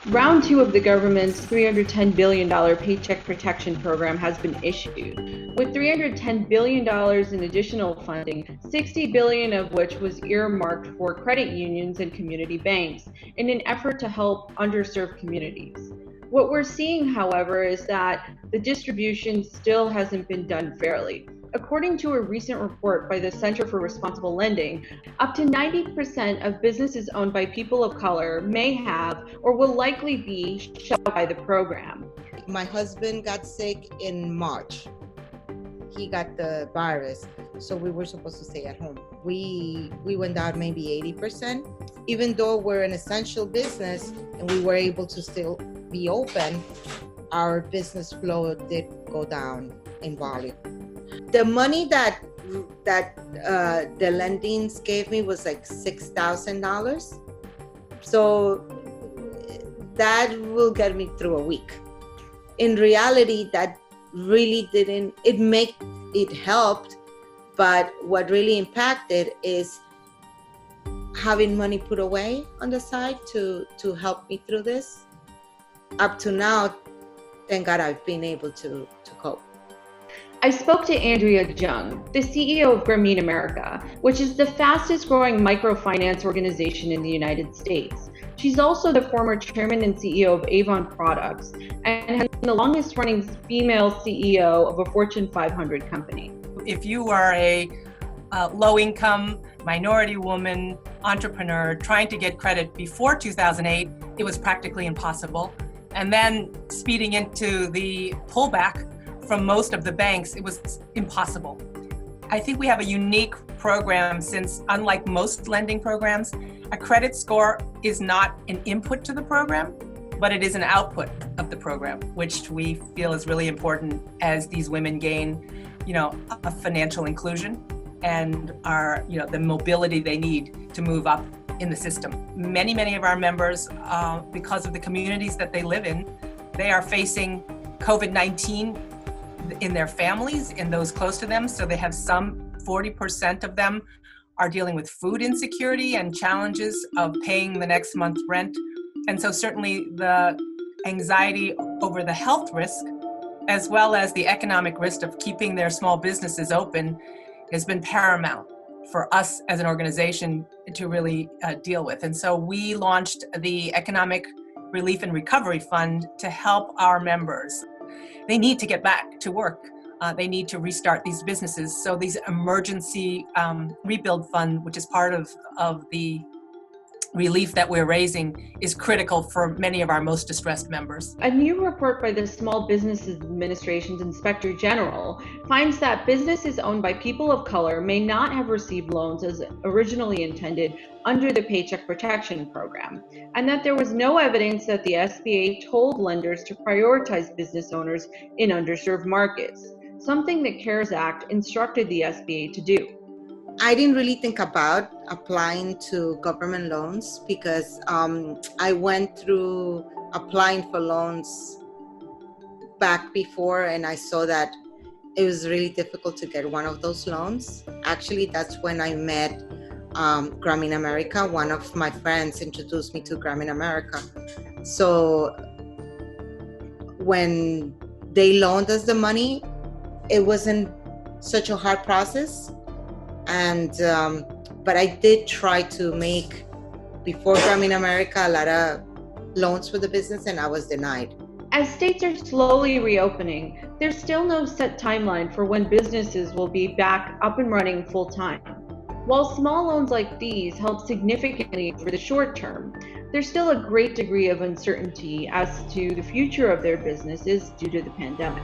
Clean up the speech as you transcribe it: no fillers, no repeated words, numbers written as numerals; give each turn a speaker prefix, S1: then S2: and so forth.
S1: Round two of the government's $310 billion Paycheck Protection Program has been issued, with $310 billion in additional funding, $60 billion of which was earmarked for credit unions and community banks in an effort to help underserved communities. What we're seeing, however, is that the distribution still hasn't been done fairly. According to a recent report by the Center for Responsible Lending, up to 90% of businesses owned by people of color may have or will likely be shut out by the program.
S2: My husband got sick in March. He got the virus, so we were supposed to stay at home. We went down maybe 80%. Even though we're an essential business and we were able to still be open, our business flow did go down in volume. The money that the lendings gave me was like $6,000. So that will get me through a week. In reality, that really didn't, it helped, but what really impacted is having money put away on the side to help me through this. Up to now, thank God I've been able to cope.
S1: I spoke to Andrea Young, the CEO of Grameen America, which is the fastest growing microfinance organization in the United States. She's also the former chairman and CEO of Avon Products and has been the longest running female CEO of a Fortune 500 company.
S3: If you are a low-income, minority woman, entrepreneur trying to get credit before 2008, it was practically impossible. And then speeding into the pullback from most of the banks, it was impossible. I think we have a unique program since, unlike most lending programs, a credit score is not an input to the program, but it is an output of the program, which we feel is really important as these women gain, a financial inclusion and the mobility they need to move up in the system. Many of our members, because of the communities that they live in, they are facing COVID-19 in their families, in those close to them. So they have 40% of them are dealing with food insecurity and challenges of paying the next month's rent. And so certainly the anxiety over the health risk, as well as the economic risk of keeping their small businesses open, has been paramount for us as an organization to really deal with. And so we launched the Economic Relief and Recovery Fund to help our members. They need to get back to work. They need to restart these businesses. So these emergency rebuild fund, which is part of the relief that we're raising, is critical for many of our most distressed members.
S1: A new report by the Small Business Administration's Inspector General finds that businesses owned by people of color may not have received loans as originally intended under the Paycheck Protection Program, and that there was no evidence that the SBA told lenders to prioritize business owners in underserved markets, something the CARES Act instructed the SBA to do.
S2: I didn't really think about applying to government loans because I went through applying for loans back before, and I saw that it was really difficult to get one of those loans. Actually, that's when I met Grameen America. One of my friends introduced me to Grameen America. So when they loaned us the money, it wasn't such a hard process. And but I did try to make, before Grameen America, a lot of loans for the business, and I was denied.
S1: As states are slowly reopening, there's still no set timeline for when businesses will be back up and running full time. While small loans like these help significantly for the short term, there's still a great degree of uncertainty as to the future of their businesses due to the pandemic.